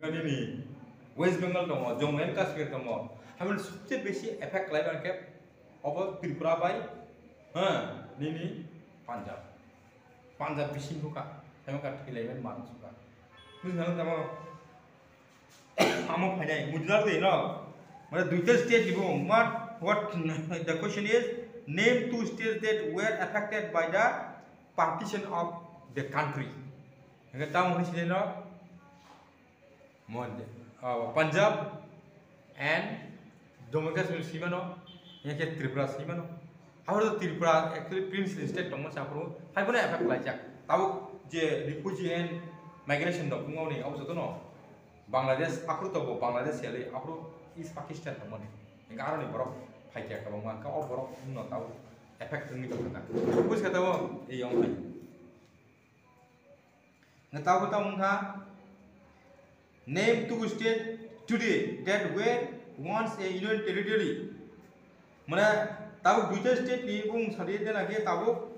ini West Bengal dong, Jammu and Kashmir dong. Hamin सबसे बेसी effect लाइबान के अब Tripura by, ini Punjab, Punjab बिसिं हुका, हमें काट के लाइबान मानस हुका. मुझे ना तमो आमो फाइनाई गुजरात दे ना, मतलब दूसरे state लिबो what the question is name two states that were affected by the partition of the country. Enggak tahu mungkin sih na, Punjab and Jammu and Kashmir sih mana, yang ke Tripura sih mana. Apa tu Tripura actually prince state dong macam apa? Hai pun effect lajak. Tahu je refugee and migration dong pungau ni, apa tu no? Bangladesh, aku tu tahu Bangladesh ya le, aku East Pakistan dong mana. Enggak ada ni borok. Hai cek kalau mana kau borok no tahu efek ini tu kata. Kus kata wo, yang hai. Nggak tahu kata mungkin name two state today that were once a union territory. Mana tahu dua state ni pun sari dia lagi tahu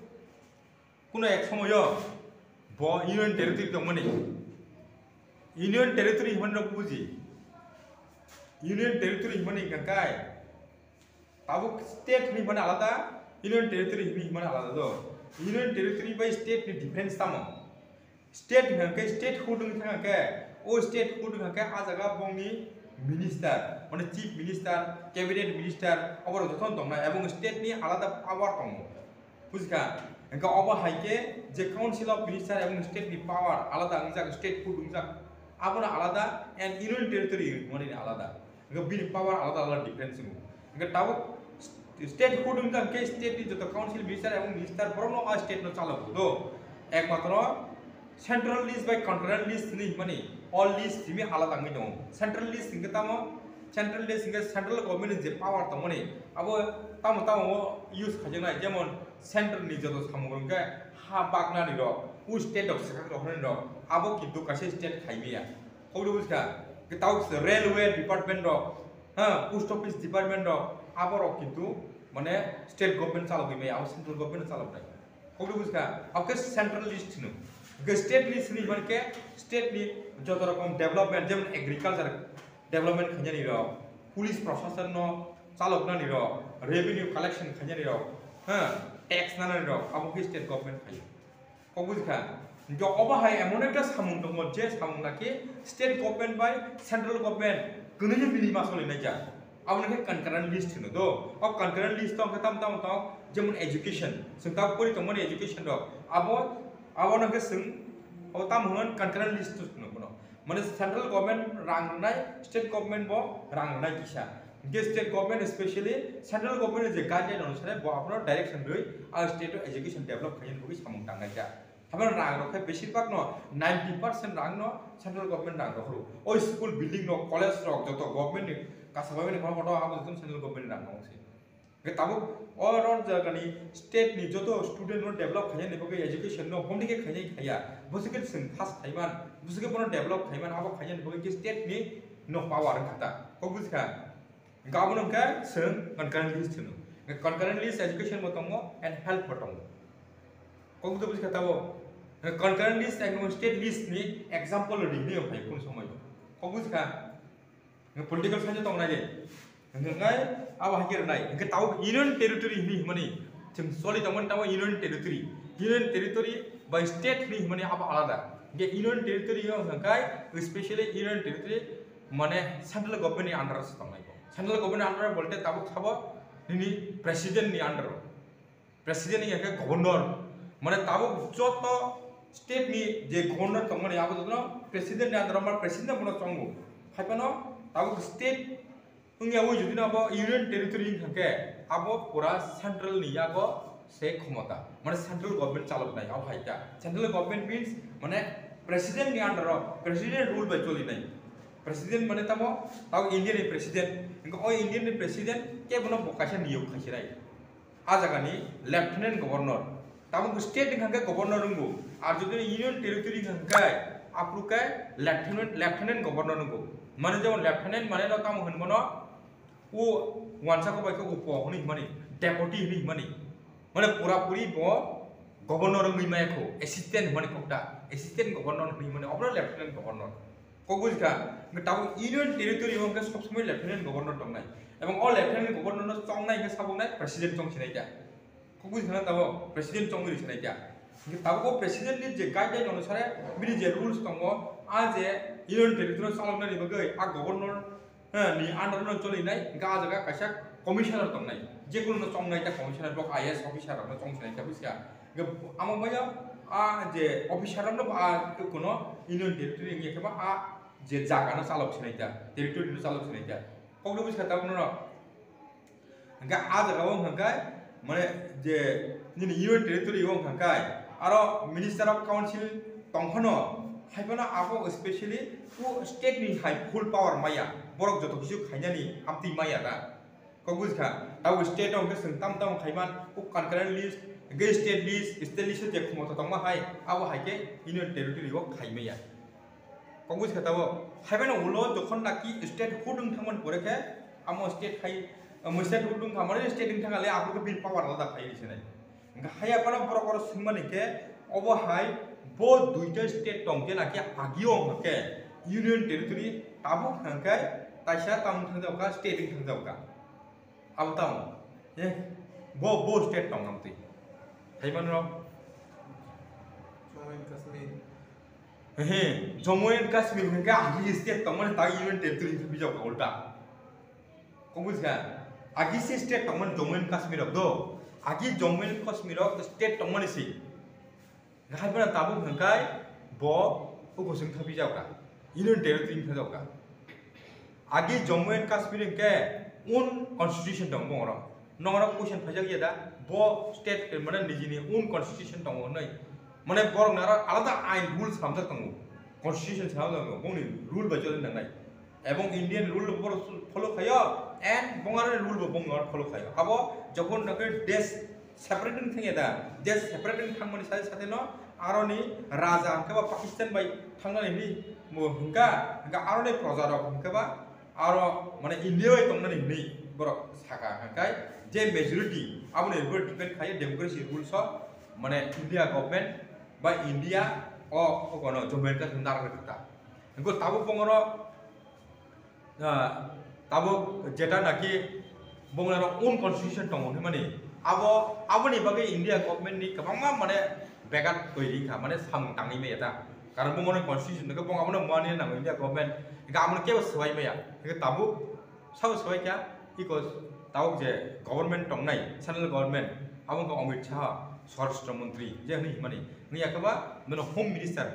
kuna ek sama yo, bo union territory tu mana? Union territory mana puji? Union territory mana kangkai? Tahu state ni mana alada, union territory ni mana alada tu. Union territory by state ni difference sama. State ni kangkai state hood ni kangkai, oh state hood ni kangkai ajaga bongi minister, mana chief minister, cabinet minister, awal tu thon tong na, abang state ni alada power tong. Puska, engkau apa haike, je council of minister abang state ni power alada angzak state hood angzak, apa na alada and union territory mana ni alada. Engkau bini power alada difference ni. Engkau tahu state hood angzak ke state ni jatuh council minister abang minister baru no state no calo tu. Ek matra central list by concurrent list ni mana? All list ini alada angin dong. Central list kita tahu, central list kita central government je power tahu mana? Abo tahu use kajian aja zaman central ni jatuh sama orang ke habakna ni do, state dok sekarang orang do. Abo kita kasih state kaya. Kau dulu sekarang kita tahu railway department do, post office department do. Abo rok kita mana state government calo gini, abo central government calo berapa? Kau dulu sekarang, abo ke central list ni. Ke state list ni mana ke state ni jatuh rokom development zaman agriculture development kaya ni do, police profession no calo na ni do, revenue collection kaya ni do, tax na ni do, abo ke state government kaya. Kau dulu sekarang, jo apa hai emon ekta samung dong, je samung lagi state government by central government, kena je bini masuk ni aja. Abo nak concurrent list ni do, abo concurrent list tu kita tahu zaman education, sentap puri tu mana education do, abo nak seng, abo tahu concurrent list tu no. Mana central government rang nai, state government bo rang nai kisah. Ke state government especially central government je guideline अनुसार bo अपना direction doi, state education develop kaya ni samung tang aja. Habar rang rokai बेसिरभाग no 90% rang no central government rang rohru. Oh school building no college rock joto government ni kasabah ni kalau kotor apa itu central government rang no sih. Tahu orang jaga ni state ni joto student no develop kaya ni bagai education no home ni ke kaya, bukan seng khas kaiman, bukan pun develop kaiman apa kaya ni bagai state ni no power kata. Kau bukan? Engkau pun engkau seng concurrent list tu. Concurrent list education botomo and health botomo. Kau tu bukan tahu? Concurrent list engkau state list ni example ni dia apa pun semua itu. Kau bukan? Political science tu orang aja. Engkau awak kira naik. Engkau tahu union territory ni mana? Cuma soal itu mana tahu union territory. Union territory by state ni mana apa alada? Ke union territory yang engkau especially union territory mana central government ni under setengah itu. Central government under bolte tahu apa? Ini presiden ni under. Presiden ni yang governor. Mana tahu joto state ni je governor tu mana apa tu no? Presiden ni under mana presiden pun canggu. Hai pano tahu state Enggak awak jadi apa union territory ke? Apa pura central ni ya ko se khomata. Mana central government calon naik. Apa itu? Central government means mana presiden ni under presiden rule berjoli naik. Presiden mana tahu Indian ni presiden. Engkau Indian ni presiden ke mana bokasnya niyuk khasirai. Aja kan ni lieutenant governor. Tahu state ni kan governor nunggu. Arjuna union territory kan apa ke lieutenant governor nunggu. Mana jauh lieutenant mana lo tahu hen mana? वो वांसा को bike को उपवाह नहीं money deputy नहीं money मने पूरा पूरी बो governor नहीं मैं को असिस्टेंट मनी कोटा असिस्टेंट गवर्नर नहीं मनी अपना लेफ्टिनेंट गवर्नर কবুজকা তাও ইউনিয়ন টেরিটরি হংকে সব সময় লেফটেন্যান্ট গভর্নর দংনাই এবং অল লেফটেন্যান্ট গভর্নর চংনাই কে সাবংনাই প্রেসিডেন্ট চং সিনাইতা কবুজখানা তাও প্রেসিডেন্ট চংরি সিনাইতা তাও প্রেসিডেন্ট नि जे गाइडलाइन अनुसार बिनि जे रुल्स दङ आ जे इउनियन टेरिटरि सालामनानि बगै आ गभर्नर नि आन्डारनो चलिनाय गा जगा कासा कमिशनार दंनाय जेकुनो चंनाय ता कमिशनार ब्लक आईएएस अफिसार न चंसिनाय ता बिसिया आमा माया आ जे अफिसार न आ कुनो इउनियन टेरिटरि नि केबा आ जे जागाना चालक सिनायता टेरिटरि न चालक सिनायता कबलो बिसिया ता न गा आ जगाव हंगाय माने जे नि इउनियन टेरिटरि हं हंगाय आरो मिनिस्टार ऑफ काउंसिल तंखनो हाइबना आबो स्पेशली वो स्टेट नि हाई फुल पावर माया बरक जतो किसु खाइनानि आमति माया दा कबुजखा दाव स्टेट ऑफ के तम तम खाइमान को कनकरेंट लिस्ट गे स्टेट लिस्ट जे खमता तंमा हाय आबो हाइके यूनियन टेरिटरि हो खाइमाया कबुजखा दाव हाइबना उलो जखन नाकि स्टेट हुदुं थांमन परेखे आमो स्टेट खाइ मोसे हुदुं थांमाने स्टेट नि थांगाले आबो बिल पावर आलादा खाइ दिसनाय हाया पाना बरकर सिंमानि के अब हाय बो दुइटा स्टेट दं जे नाकि आगियो हके यूनियन टेरिटरि ताबो हंके ताइसा ताम थांजावका स्टेट नि थांजावका अब ताम ए बो स्टेट दं नामति हायमान र जम्मू एंड कश्मीर हे जम्मू एंड कश्मीर हंके आगि स्टेट दं माने ता यूनियन टेरिटरि बिजावका उल्टा कबुजका आगि स्टेट दं माने जम्मू एंड कश्मीर दो आगि जम्मू एंड कश्मीर स्टेट दंमोनसि गाहायफोरा ताबो हंकाय ब उगोसों थाबि जावका यूनियन टेरिटरि थाजावका आगि जम्मू एंड कश्मीर के उन कॉन्स्टिट्यूशन दं बंगर नंगरा क्वेश्चन फाजा गया दा ब स्टेट माने निजिनि उन कॉन्स्टिट्यूशन दं नै माने बरनारा आलादा आइन रुल्स खामजा दं कॉन्स्टिट्यूशन साव दं बंनि रूल बायजल नंनाय एवं इंडियन रूल फॉलो खायो and Bangar rule Bangar follow खायो अब जखन नके देश सेपरेटिंग थंगे दा देश सेपरेटिंग थांमनि साथे साथे न आरनि राजा हंकेबा पाकिस्तान बाय थांनानै नि हंका आरनि प्रजा रक हंकेबा आरो माने इंडिया बाय तंनानै नि बरक साका हंकाय जे मेजॉरिटी आबने बर डिपेंड खायो डेमोक्रेसी रूल्स माने इंडिया गवर्नमेंट बा इंडिया अ गनो जम्मू एंड कश्मीर नारक था हंको ताबो बंगर ताबो जेटा नाकि बंगलार उन कॉन्स्टिट्यूशन दङ माने आबोनि बागै इंडिया गवर्नमेंट नि गोबां माने बेगात गयरिखा माने साम तांनि मेया कारण बंगनो कॉन्स्टिट्यूशन नगो बंगाबनो माने नांग इंडिया गवर्नमेंट गामनो केबो सबाय मेया ताबो साव सबाय क्या इकोस ताव जे गवर्नमेंट दंनाय सेंट्रल गवर्नमेंट आबो अमित शाह स्वराष्ट्र मंत्री जे हनि माने नियाकबा मन होम मिनिस्टर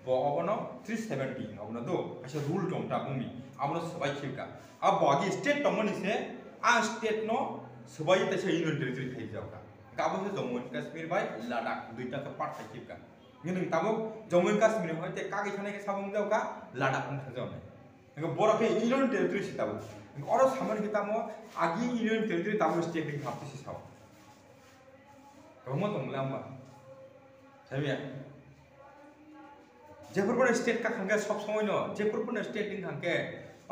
ब अबनो 370 अबनो दो आसे रूल दं ता बुंनि आबनो सबाय खिलका अब बागी स्टेट दंमोन से आ स्टेट नो सबाय तसे यूनियन टेरिटरि थाइ जावका गाबो जम्मू एंड कश्मीर बाय लद्दाख दुइटा का पार्ट थाइ खिलका नों ताबो जम्मू एंड कश्मीर होते कागै थानाय के साबुं जावका लद्दाख न थाजावनाय नों बरके यूनियन टेरिटरि सिताबो अरो सामन के तामो आगि यूनियन टेरिटरि ताबो स्टेट नि खापति साव गमो दंला मा साबिया जेफोरबो स्टेट का खांगे सब समय न जेफोरबो स्टेट नि खांगे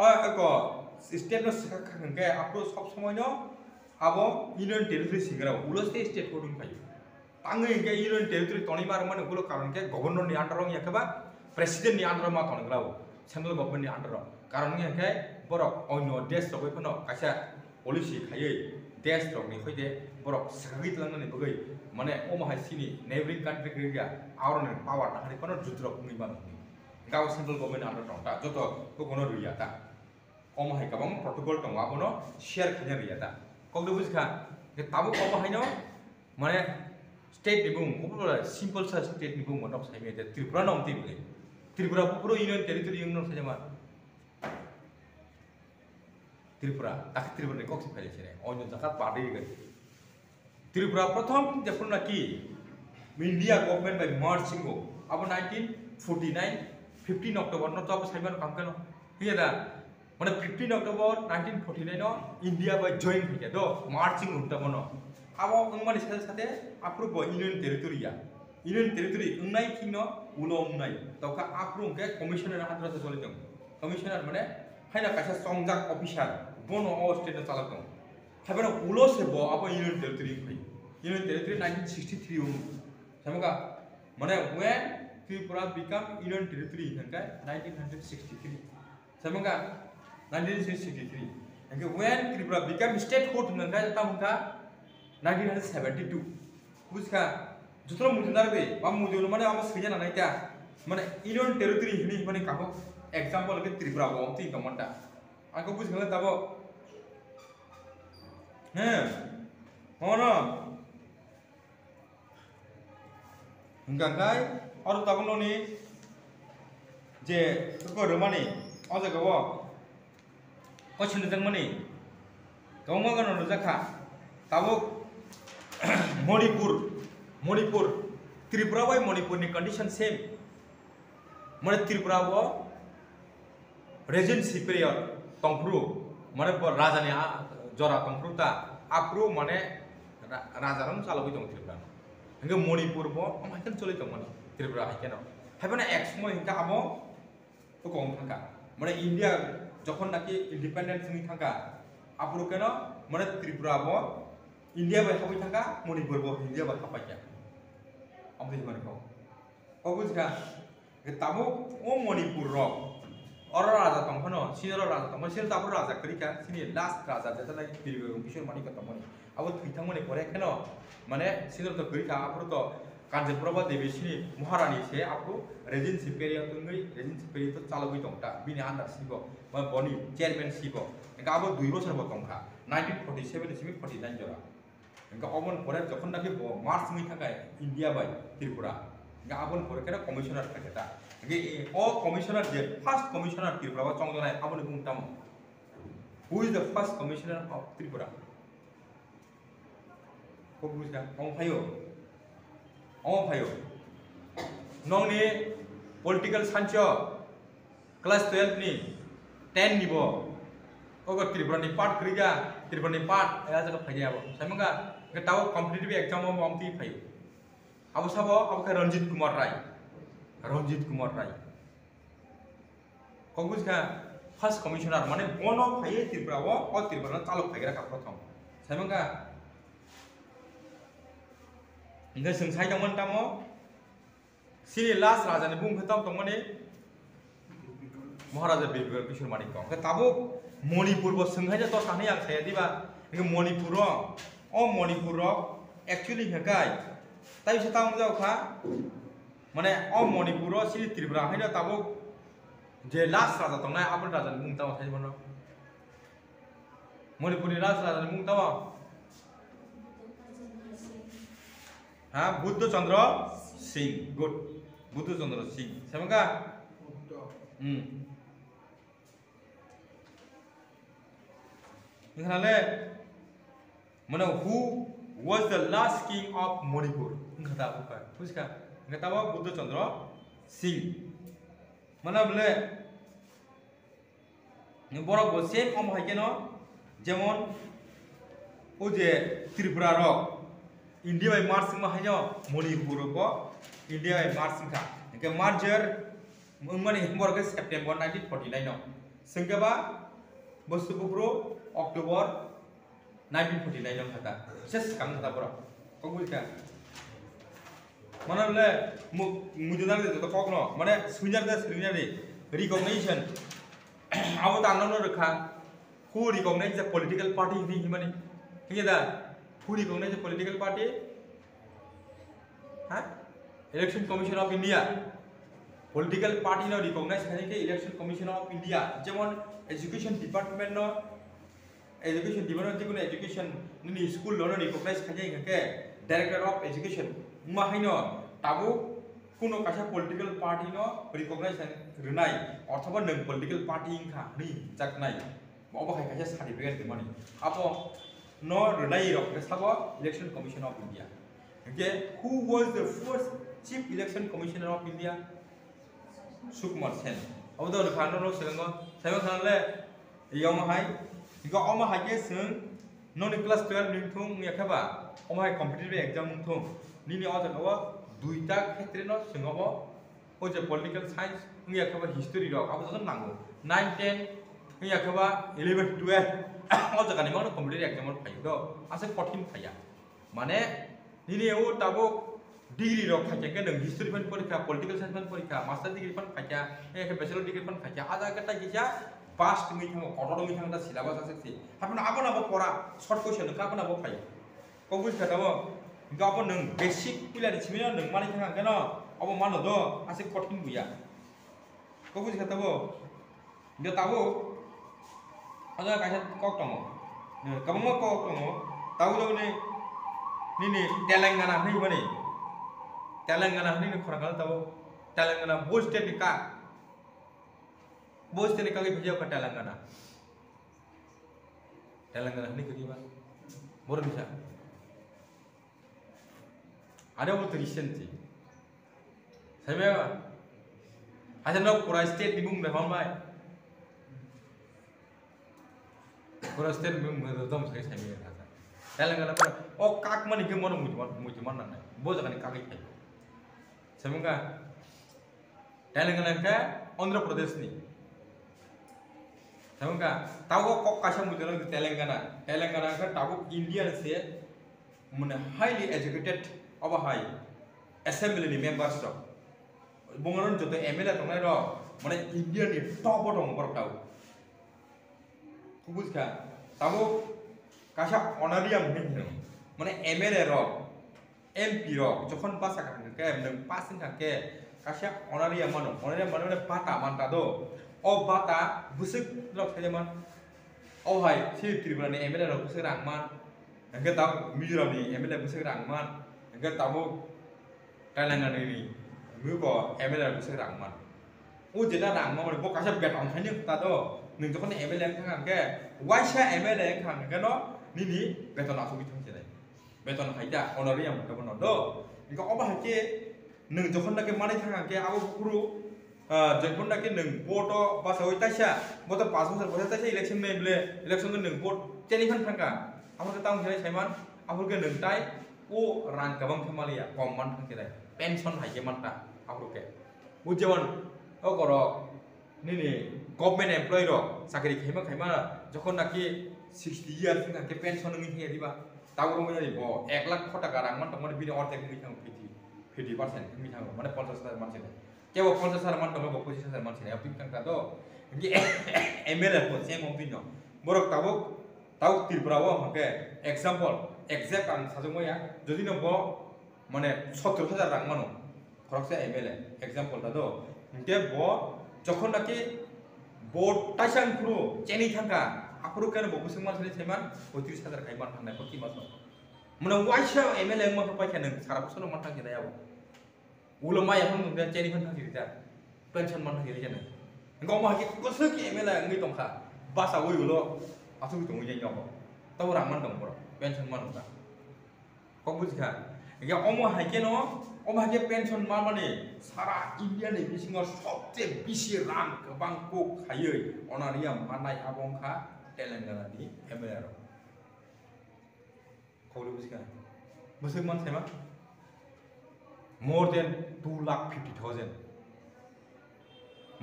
अको स्टेट न सका खांगे आपरो सब समय न आबो यूनियन टेरिटरि सिंगरा उलो स्टेट को दंफायो आङो के यूनियन टेरिटरि तनि मार माने उलो कारण के गवर्नर नि अंडर रं याकबा प्रेसिडेंट नि अंडर मा तनग्राव सेंट्रल गवर्नमेंट नि अंडर कारण के बरक अन्य देश लगैफोरनो कासा पॉलिसी खायै देश रंनि खैदे बरक सागै तलांनानै बगै माने ओ माहासिनि नेबरिंग कंट्री गैया आवरन पावर नाहारि कोन जुद्र बुंनि मान गाव सेंट्रल गवर्नमेंट अंडर दंता जत को कोन रुया ता ओ माहाय गोबां प्रोटोकॉल दं आबोनो शेयर खायनो रुया ता कगदो बुझखा के ताबो को माहायनो माने स्टेट नि बुं को सिंपल सा स्टेट नि बुं मनक साइमे जे त्रिपुरा नाम ति बुगे त्रिपुरा पुरो union territory union Saima Tripura ताक त्रिपुरा ने कक्सि फाइले छे अन्य जगह पादे गय त्रिपुरा प्रथम जेफोर नाकि इंडिया गवर्नमेंट बाय मार्चिंग अब 1949 15 अक्टोबर न तब साइमान कामकन हिया माने 15 अक्टोबर 1949 न इंडिया बाय जॉइन हिया दो मार्चिंग उठता मनो अब उनमानि साथे साथे अप्रूव यूनियन टेरिटरि उन्नाय थिन उलो उन्नाय तका अप्रूव के कमिशनर हातरा चलिदों कमिशनर माने हायना कासा संजाक ऑफिसर बोनो ओ स्टेट न चालक दं हाबना उलो से ब अब यूनियन टेरिटरि 1963 सामगा माने when Tripura become union territory hingga 1963. Samangka 1963. Hingga when Tripura became statehood hingga tahunka 1972. Buska justru mudundar be, am mudun mana am sejalan naik ya. Mana union territory ini mana kamu example lagi Tripura bom ti kamanta. Aku buska lah tabo. Mana? Hingga kai, orang tahu noni, je kau rumah ni, aja kau, kau cina tengok ni, kau mau kan orang Jakarta, tahu Manipur, Tripura by Manipur ni condition same, mana Tripura bo regency period, tongkru, mana bo raja ni jora tongkru ta, akru mana raja ram salah itu Tripura. Hingga Manipur bo, macam coli tu mana Tripura hingga no. Habisnya ekspor hingga amo tu kong thangka. Mana India, jokon naki independence ni thangka. Apuru kena mana Tripura bo, India by habi thangka, Manipur bo India by apa ya? Ambil mana kau? Kau bukan? Kita bo, Manipur ro. Orang raja tongkono, sini orang raja tongkono, sini tahu raja kerja, sini last raja jatuh lagi pilih kishore mani kata mani. Abu kita mani korek kena. Mana sini tu kerja apa tu Kanjapura Dewi sini Maharani se apa regency period tu calau itu tak bini anda sibo mana boni chairman sibo engkau apa 2 bosar potong kah 1947 sini 49 jora engkau omon korek jokon lagi bo Mars ni kagai India by Tripura engkau omon korek kena commissioner kita engkau commissioner je first commissioner Tripura cong tu naik apa ni pun tamu who is the first commissioner of Tripura kau bukan orang payo nong ni political science class 12 ni 10 ni bo ogo Tripura ni part kerja Tripura ni part ya jaga payo bo saya mengga kita tahu competitive exam mo amti payo abu sabo abu ke Ranjit Kumar Rai kau bukan first commissioner mana bono payo Tripura bo or Tripura calok payo kah prothom saya mengga Hingga sengsai teman tamu, sini last raja ni bung ketau teman ni, Maharaja Birbil Kishore Manikam. Ketabu Manipur bos sengsai je tu sana yang saya tiba, hingga Manipur actually hingga, tapi saya tahu macam apa, mana Manipur sini Tripura hingga tabu, je last raja tu na apa raja ni bung tahu saya mana, Manipur ni last raja ni bung tahu. हाँ Buddha Chandra Singh good Buddha Chandra Singh समझा इन्हाले मने who was the last king of Manipur इन्हाता बुका बुझका इन्हाता वो बुद्ध चंद्र सिंह मने बोले निबोरा बोसेम हम है के न जेमन उजे त्रिपुरा रो India by Mars में है जो Manipur को India by Mars का इनके merger उनमें हिंबर के September 1949 नो संकेबा बसुपुरो October 1949 नो था just कम था पूरा कौन क्या mana le mujudan de to kokno mane swinger de recognition awu ta no rakha who recognize the political party ni himani hinga da who recognize the political party ha election commission of india political party no recognize khani ke election commission of india jemon education department no education department je kono education ni school lo no recognize khani ke director of education mahino tabu kuno kasa political party no recognize renai অথবা নং political party inka ni jaknai obo khai kasa certificate de mani apo no renai rok sabo election commission of india okay who was the first chief election commissioner of india Sukumar Sen obo do khano no selango sayo khanle yom hai iko oma hai ke sung no ni class 12 ning thung ni khaba oma hai competitive exam thung ni ni oja ko duita khetre no singabo o je political science ni khaba history rok abo jon nango 9 10 ni khaba 11 12 oja kani competitive exam phai do ase 14 phaya mane ni ni o tabo degree रok खाइया के नों history फन परीक्षा political science फन परीक्षा master degree फन खाइया एक बैचलर डिग्री फन खाइया आधा कटा किया पास्ट में थांगो कटो में थांगो सिलेबास आसे से हापन आबो ना परा शॉर्ट क्वेश्चन का ना फाय को बुझ खाताबो गाबो नों बेसिक पिलार छिमे नों माने थांगा के न अब मानो दो आसे कठिन बुया को बुझ खाताबो दे ताबो आजा कासे कक दङ कबंग कक दङ ताबो नि तेलंगाना हई बने तेलंगाना हई खरांगाल ताबो तेलंगाना बोल स्टेट नि का बोल स्टेट नि का भिडियो का तेलंगाना हई कदिबा बोर बिसा ada वो रिसेंटली साइबा हाजनो पुरा स्टेट नि बुंनो हमबाय पुरा स्टेट नि बुंनो दम साइ साइबा हाजा तेलंगाना पर ओ काक माने के मन मुति मन नाय बो जगानि कागै थाय साइबा तेलंगाना का आंध्र प्रदेश नि साइबा तागो कक कासा मुति तेलंगाना का तागो इंडिया से माने हाईली एजुकेटेड अब हाई असेंबली मेंबर्स रो बंगरन जते एमएलए तंगनाय रो माने इंडिया नि टॉप दं बरताव कुबुजका ताबो कासा ऑनरियम नि माने एमएलए रो एमपी रो जखन पासा के नों पासिन थाके कासा ऑनरियम माने बाता मानता दो ओ बाता बुसुक रो थायमान ओ हाय सि त्रिपुरानि एमएलए रो बुसुक रांमान अंगे ता मिजोरामनि MLA बुसुक रांमान enggak tahu Thailand ini mugo MLA bisa rangman jadi rangman mana bok kasih bet orang hanya kita tuh nih tuh kan MLA kan ke wajah MLA kan ke no ini beton aku gitu aja beton aja honorarium kita pun ada enggak apa aja nih tuh kan lagi mana kan ke aku guru jadi lagi nih boto pas awal tasya boto pas masuk tasya election memble election kan nih bot jadi kan kan aku ketahui saya cuman aku kan nih tay ओ रां गबं थमालिया कम मान थांकेदा pension हाइके मानता आफुके उजेवन ओ करो नि government employ रो साकरी खाइमा जखन नाकि 60 years थांके pension नङि हे दिबा तागरो मय बो 1 लाख टाका रां मान तमने बिनि अर्धेक नङि थां 50% नङि थां माने 50,000 मानसि केवो 50,000 मान तमने 25,000 मानसि ने अपिक थांका दो एमएलए को सेम अपिनो बरक ताव त्रिपुराव हमके एग्जांपल एक्जेक्ट आं साजोंमया जदि नबो माने 70,000 रां मानो खरकसे एमएलए एग्जांपल दादो के बो जखन नाकि बोर्ड ताइसां खुरु चेनि थांका आखरु केन बो बुसुं मानसिनि सेमान 35,000 खाइ मान थांनाय प्रति मास माने वाइसा एमएलए मा पाइखा नों सारा बोसोर मान थांखि दायाव उलो माय हम नों चेनि फान थांखि दा पेंशन मान थांखि जानो गौ मा के कसो के एमएलए नङि दंखा बासा उलो आसु दङ जायगाव ताव रां मान दं बरो पेंशन मानता कब बुझखा या अमो हाइके न अमो हाइके पेंशन माने सारा इंडिया नि बिसिङाव सबसे बिसि रां गोबां को खायै अनारिया मानाय आबंखा तेलंगाना नि एमएलए रो कब बुझखा बुझख मान सेमा मोर देन 2,50,000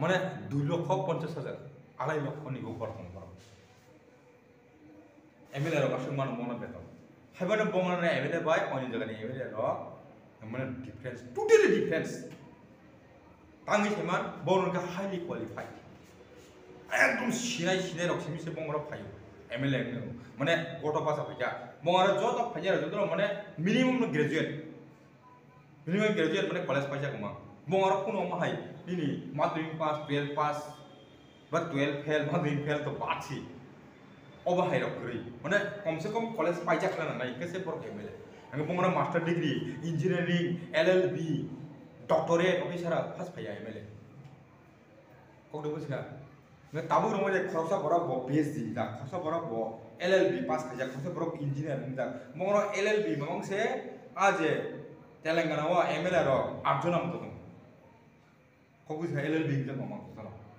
माने 2,50,000 आलाय लक्षनि गो बरथं एमएलए रो गासै मान मन बेतो हायबानो बंगलानि एमएलए बाय अनि जगानि एमएलए रो माने डिफरेंस टोटली डिफरेंस तांगि सेमान बरनका हाईली क्वालिफाइड एकदम सिनाय रखसिम से बंगरा फायो एमएलए माने गथ' पास फैया बंगरा जत फैया जत माने मिनिमम ग्रेजुएट माने कॉलेज फैया गमा बंगरा कोनो माहाय दिनि माध्यमिक पास 12 पास बा 12 फेल माध्यमिक फेल तो बाथि अब हाइरक गई माने कम से कम कॉलेज पाइजा खाना नहीं कैसे पर एमएलए आंगे बंगरा master degree engineering LLB doctorate officer first फैया एमएलए कोदो बुझगा ने ताबु रमो जे खरसा बरा बो पीएचडी दा खरसा बरा बो एलएलबी पास फैया खरसा बरा इंजीनियरिंग दा बंगरा एलएलबी मांग से आज तेलंगाना वा एमएलए रो आठजन दं को बुझगा एलएलबी जे मांग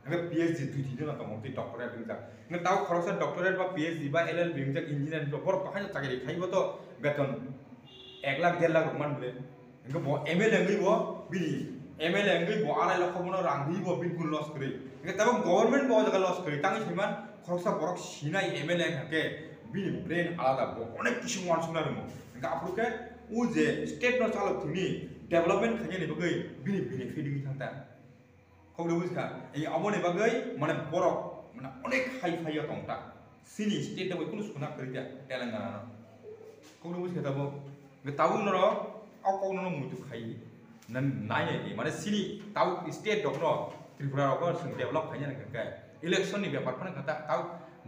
PhD tujuh जना तो मोटी डॉक्टरेट बिंजा ने ताऊ खरसा डॉक्टरेट बा PhD बा LLB बिंजा इंजीनियरिंग तो बर कहाय चाकरी खाइबो तो वेतन 1 लाख 1.5 लाख मान बोले इनके बो MLA ngui bo bini MLA ngui bo alai lok khobono rang ngui bo बिल्कुल लॉस करी इनके तब गवर्नमेंट बो जगह लॉस करी तांgi सिमान खरसा बरक सिनाय MLA के बिनि ब्रेन आलादा बो अनेक किसु मान सुना दङ इनके आपरुके उजे स्टेट न चालक थिंगनि डेवलपमेंट खायनि बगै बिनि बेनिफिट नि थांता खौदो बुझखा ए अबनि बगै माने बरक माने अनेक हाई फाइया तंता सिनि स्टेट दबो कुनु सुना करिया तेलंगाना खौदो बुझखा तबो ताबु नरो आव कौनो न मुतु खाई नन नाय माने सिनि ताव स्टेट दक न त्रिपुरा रक जों डेवलप खायनि नंगै इलेक्शन नि बेपार फन खाता ताव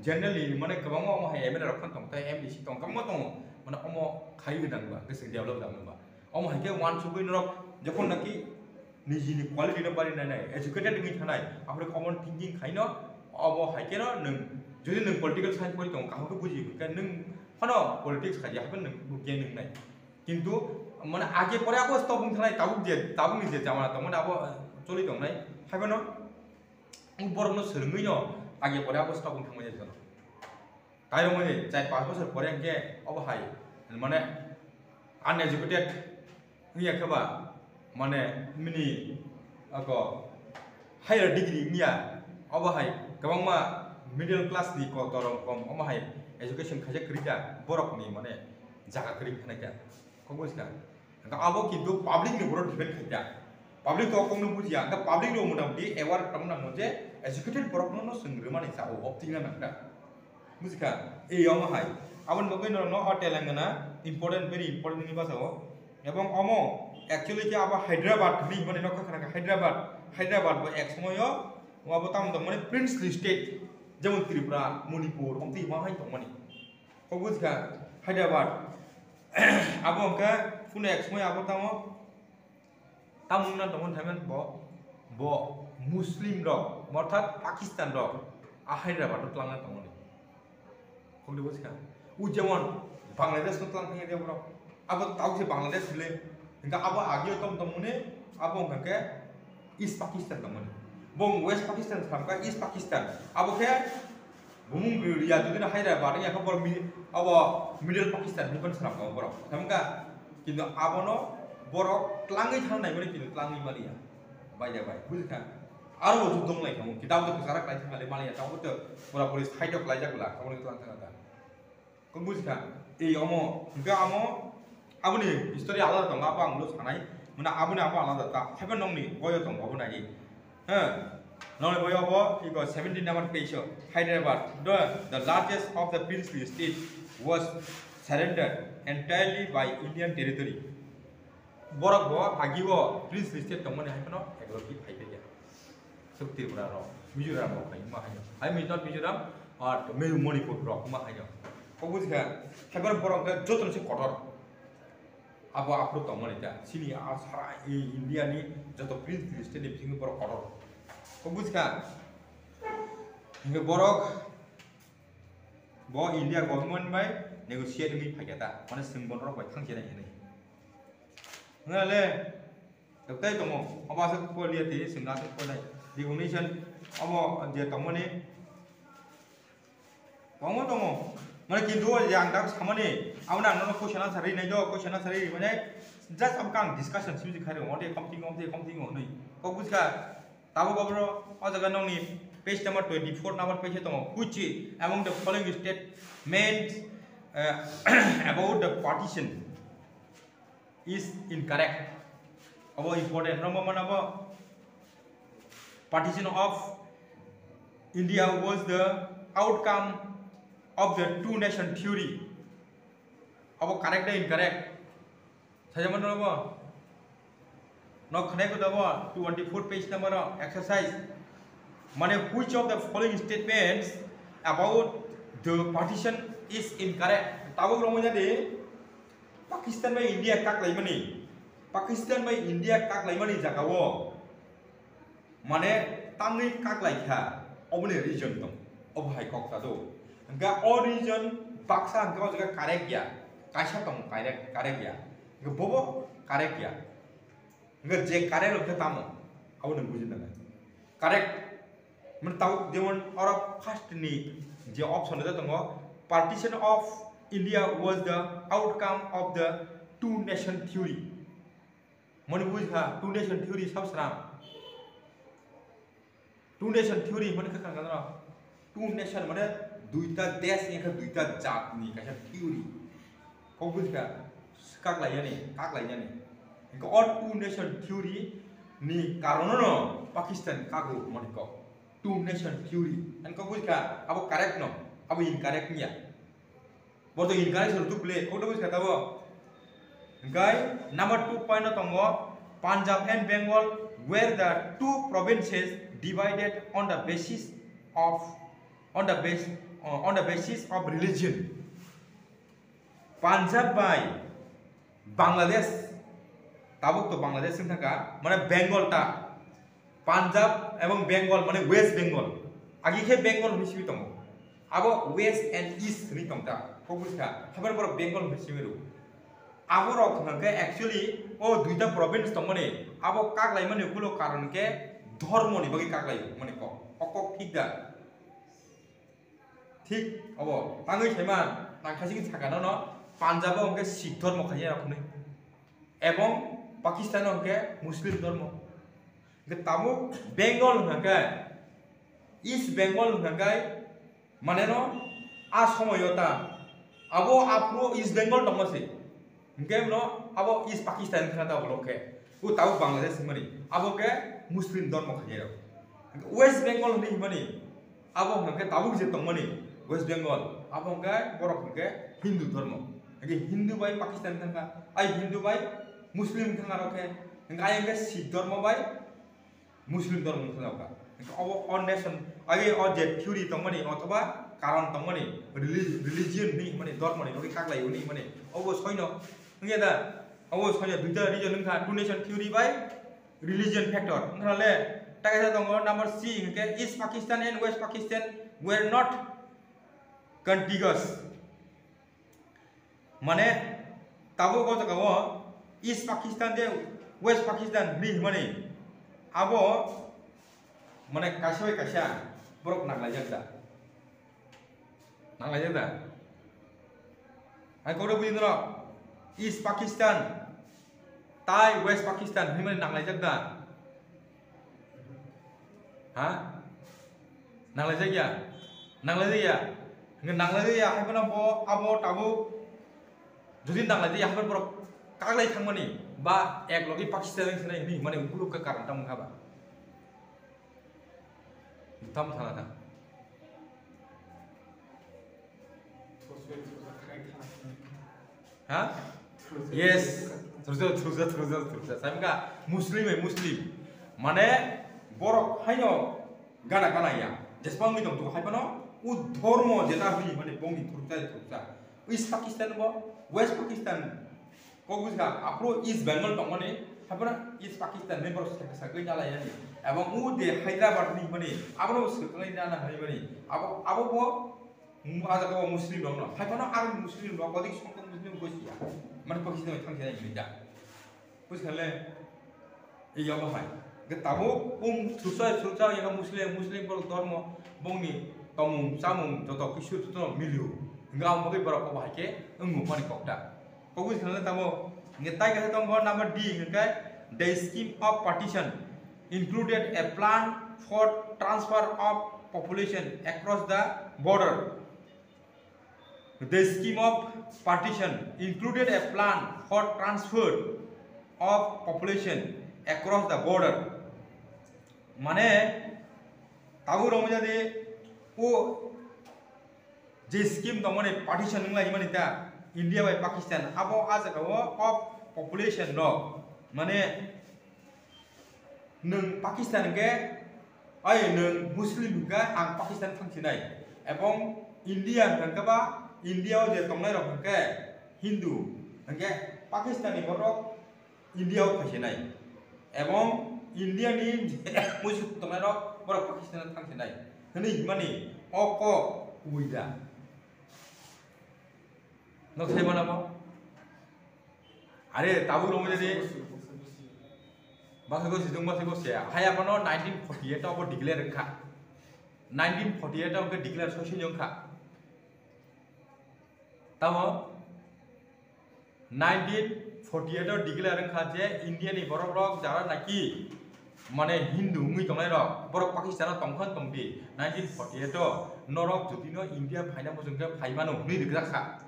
जनरली माने गोबां अम हाय एमएलए रक तंता एमडीसी तंग गोबां दङ माने अम खाई गदांबा गोसो डेवलप दांबा अम हायके वान सुबै नरक जखन नाकि निजिनि क्वालिटी न बारि नाय एजुकेटेड नि थानाय आफरे कमन थिंकिं खायनो अब हायके न नों जुदि नों पॉलिटिकल साइंस परि दं काहको बुजि नों फनो पॉलिटिक्स खाय हाबन नों गेन नोंनाय किंतु माने आगे परे अब स्टॉप थानाय ताबु नि जे जामा त माने अब चलि दंनाय हाबन बरक न सोलोङै न आगे परे अब स्टॉप थांबाय जाय ताइ रङै जाय 5 बोसोर परे के अब हाय माने अनएजुकेटेड हिया खबा माने मिनि अको हायर डिग्री निया अब हाय गोबांमा मिडल क्लास नि को तरम कम अब हाय एजुकेशन खाजे करिया बरक नि माने जागा करि खानायका खबसका अब किंतु पब्लिक नि बरक डिपेंड खाया पब्लिक तो कौन बुझिया दा पब्लिक रो मोटामटी अवेयर तमना मोजे एजुकेटेड बरक न संग्रमा नि जाओ ऑप्टिंग ना बुझका ए यम हाय आबन बगै न तेलंगाना इंपोर्टेंट वेरी इंपोर्टेंट नि बासाओ एवं अमो एक्चुअली के अब हैदराबाद नि माने नखा खाना हैदराबाद बो एक समय अब ताम दं माने प्रिंसली स्टेट जेमन त्रिपुरा मणिपुर हमति मा हाय दं माने को बुझका हैदराबाद अब हमका कुने एक समय अब तामुंना दमन थामन बो मुस्लिम रो अर्थात पाकिस्तान रो हैदराबाद तलांना दं माने हमदो बुझका उ जेमन बांग्लादेश न तलां थांगे देब्रो अब ताउसे बांग्लादेश ले इनका अब आगे तम मुने अब हमके ईस्ट पाकिस्तान दं माने बम वेस्ट पाकिस्तान सामका ईस्ट पाकिस्तान अब के बुमुं रिया जुदिना हैदराबाद या खबर अब मिडल पाकिस्तान निबन सामका बर हमका किन्तु आबनो बर क्लाङै थांनाय माने किन्तु क्लाङै मालिया बायजा बाय बुझका आरो जुद दं लाय खमु किताब तो सारा क्लाइ थांले मालिया ताव तो पुरा पुलिस फाइट अफ लाइजागला खमनि क्लां थांगा को बुझका ए अमो गा अमो आबनि हिस्टोरी आलादा दं अब आंल सानाय माने आबनि अब आलादा ता हेबन नंनि गयो दं बाबु नाय नय बय अब इको 17 number page Hyderabad the largest of the princely state was surrendered entirely by Indian territory बरक बो आगिबो princely state दं माने हेबन एकलबि फाइबेया सब त्रिपुरा रो मिजोराम रो खाय मा हाय आई मीन नॉट मिजोराम और मणिपुर रो मा हाय को बुझका हेबर बरक जतन से कटर अब आपरो तमने ता सिनि आ सारा इंडिया नि जतो प्रिंस लिस्ट नि बिथिं पर कटर को बुझका हिंगे बरक बो इंडिया गवर्नमेंट बाय नेगोशिएट नि फायदा माने सिं बनर बाय थांसे नाय नै नले तक्ताय तमो अबास कोलिया ति सिंगा त कोनाय रिकग्निशन अब जे तमने तमो तमो माने किन्तु आं दा सामने आउना आंनो क्वेश्चन आंसर नै दो क्वेश्चन आंसर माने जस्ट अब कां डिस्कशन सिम खारे ओते कमथिं नै को बुझका ताबो गबरो अ जगा नंनि पेज नंबर 24 नंबर पेज दङ which among the following statements about the partition is incorrect अब important नम्बर मन अब partition of India was the outcome of the two nation theory अब correct or incorrect साजमन अब न खनाय को दब 24 पेज नंबर एक्सरसाइज माने which of the following statements about the partition is incorrect ताबो रमय जादे पाकिस्तान में इंडिया काक लाइमानि पाकिस्तान में इंडिया काक लाइमानि जागावो माने तांगै काक लाइखा अबने रीजन दं अब हाय कक्ता दो गा अ रीजन बाक्सा अंका जगा करेक्ट गया कायसा दं करेक्ट गया बोबो करेक्ट गया जे करेक्ट लखा तामो अब नों बुजिना करेक्ट मन ताव देवन और फर्स्ट नि जे ऑप्शन दा दङ partition of India was the outcome of the two nation theory मन बुझा two nation theory सबसरा two nation theory मन का कांगा two nation माने दुईटा देश एक दुईटा जात नि कासा theory को बुझा kaklaiyani inko or two nation theory ni karono Pakistan kago moniko two nation theory anko buska abo correct no abo incorrect nya boto incorrect sur duple ko buska tabo guy number 2 point tongo Punjab and Bengal were the two provinces divided on the basis of religion. Punjab by Bangladesh tabuk to Bangladesh sing thaka mane Bengal ta Punjab ebong Bengal mane West Bengal agi khe Bengal hisibi tongo abo West and East ni tongta ko buska habar bor Bengal hisibi ru abo rok thangke actually o duita province tongmane abo kaglai mane gulo karon ke ধর্ম নি bagi kaglai mane ko okok ঠিক da ঠিক abo tangoi thema nangkhasi ki thaka no Punjab অঙ্কে শিখ ধর্ম খাইয়ে রাখুন এবং পাকিস্তান অঙ্কে মুসলিম ধর্ম তামুক বেঙ্গল হঙ্কে ইস্ট বেঙ্গল হঙ্কে মানে ন আ সময়তা আবো আপনো ইস্ট বেঙ্গল দমছে হঙ্কে ন আবো ইস্ট পাকিস্তান খাতা বলকে ও তাও বাংলাদেশ মানে আবোকে মুসলিম ধর্ম খাইয়ে রাখ ওয়েস্ট বেঙ্গল হনি মানে আবো হঙ্কে তাবুক যে দমনি ওয়েস্ট বেঙ্গল আবো হঙ্কে বড় হঙ্কে হিন্দু ধর্ম Agi Hindu by Pakistan thanga, ay Hindu by Muslim thanga roke. Engka ay engka Sikh dharma by Muslim dharma thanga roka. Engka awo on nation, agi o jet theory tongmani, othoba karon tongmani, religion ni mani dharma ni, roke kaglai ni mani. Awo soino, engka da, awo soino duita religion engka two nation theory by religion factor. Engka le, takasa tongo number C, engka East Pakistan and West Pakistan were not contiguous. माने ताबो को जगह east Pakistan जे waste Pakistan नि माने आबो माने कासोय Kasa book नांगलाय जगदा आइ कोरो बुजिन र east Pakistan ताई waste Pakistan नि माने नांगलाय जगदा हा नांगलाय जगया हायबना बो आबो ताबो যদি নাংলাই যে হাবার পর কাগলাই থাংমানি বা এক লগি পাকিস্তান সেনাই নি মানে উগুলুকে কারণ তাম খাবা তাম থানা না হ্যাঁ yes থুরজা সামগা মুসলিম মানে বড় হাইনো গানা গানাইয়া যেসপাঙ্গি দম তো হাইপানো উ ধর্ম যেটা হই মানে বঙ্গি থুরজা East Pakistan bo West Pakistan ko buska apro East Bengal tongmane habana East Pakistan ne bor sakai jala yani ebong u de Hyderabad ni mane abro sakai jana hai mane abo bo aja ko muslim dong no habana ar muslim lo kodik songkong muslim gosia mane Pakistan thangse ni ja buskale ei yaba hai ge tabo susa yang muslim bor dharma bongni tomung samung joto kisu to miliu Enggak mau bagi berapa bahaya, enggak mau dikokta. Fokus kerana tamu, ngetai kata tamu number D, ngetai the scheme of partition included a plan for transfer of population across the border. The scheme of partition included a plan for transfer of population across the border. Mane tahu orang jadi, J scheme दं माने partition नंला माने दा India by Pakistan आबो आजागाव of population रो माने नों पाकिस्तान के आय नों मुस्लिम का आं पाकिस्तान थांसिनाय एवं इंडिया हंकाबा इंडिया जे तंनाय रो हंके हिंदू हंके पाकिस्तानी बरक इंडिया फैसिनाय एवं इंडिया नि मुस्लिम तंनाय रो बरक पाकिस्तान थांसिनाय हनै माने अक उइदा Nok saya mana apa? Are tahu lomo jadi. Bahasa gue sidung bahasa gue sih. Hai apa no 1948 aku declare kah. 1948 aku declare social yang kah. Tahu? 1948 aku declare kah je India ni borok jalan lagi. Mana Hindu mui tong lai rok. Borok Pakistan tongkhan tongbi. 1948 norok jadi no India final musim ke final mui dekat kah.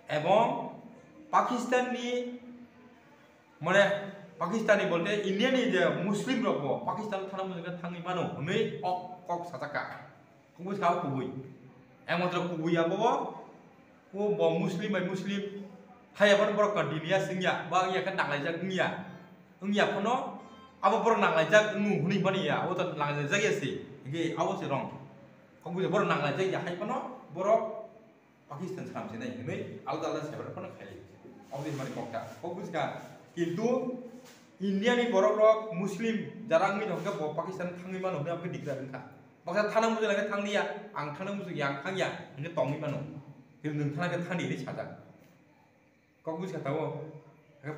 এবং পাকিস্তাননি মানে পাকিস্তানি বলতে ইন্ডিয়ানি যে মুসলিম rock Pakistan থানা মুজে থাঙ্গি মানো হनै cock সাজাকা কুবুই Sao কুবুই একমাত্র কুবুই আবো ও মুসলিম by মুসলিম হায়াবান বড় কন্টিনিয়া সিংয়া বা ইয়া kan নাংলাইজাক ইয়া কোনো আবো বড় নাংলাইজাক নু হুনি বানিয়া ও তো নাংলাইজাক এসে গে আবো সে রং কুবুই বড় নাংলাইজাক ইয়া হাই কোনো বড় পাকিস্তান সামছে নাই হनै আলাদা আলাদা সেবার কোনো খাই অবদি মানে ককটা কুবুইকা কিন্তু ইন্ডিয়ানি বড় রক মুসলিম যারা আংনি দংকা পাকিস্তান থাঙ্গি মানো হनै আমকে দিগদার খা বাক্सा थाना मुझे लगे थांगनिया आं थाना मुझे yang थांगिया इनके तंगि मानो फिर नोंथाङा के थांनि नि साजा कबुस खाताओ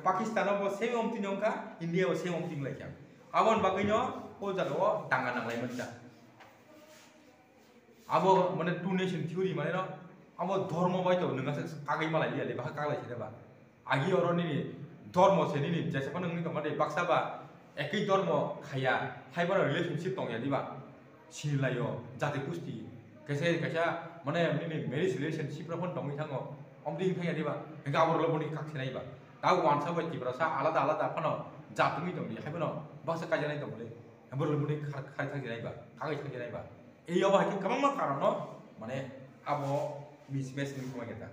पाकिस्तानाव बो सेम अमतिन अंका इंडिया बो सेम अमतिन लायखा आबन बागैनो ओ जागाव दांगा नांलाय मोनसा आबो माने टू नेशन थ्योरी माने न आबो धर्म बायतो नोंगासो कागै मालाय लियाले बा कागलाय सेबा आगि अरनि धर्म सेनि नि जेसेबा नोंनि दंगा दे बाक्साबा एकै धर्म खाया हाइबार रिलेशनशिप दंया दिबा सिलायो जाते कुस्ती कैसे कैसा माने नि मेरिज रिलेशनशिप रफोन दंगै थाङो अमदि फैया दिबा गाबर लबनि काक्से नायबा दा वानसा बायदि ब्रासा आलादा आलादा फानो जातुङै दंनि हाइबानो बाक्सा काजानाय दंले हाइबार लबनि खाय थाङै नायबा कागै थाङै नायबा एयाव हाइके गोबां मा कारन माने आबो मिसमेच नि खमायगेता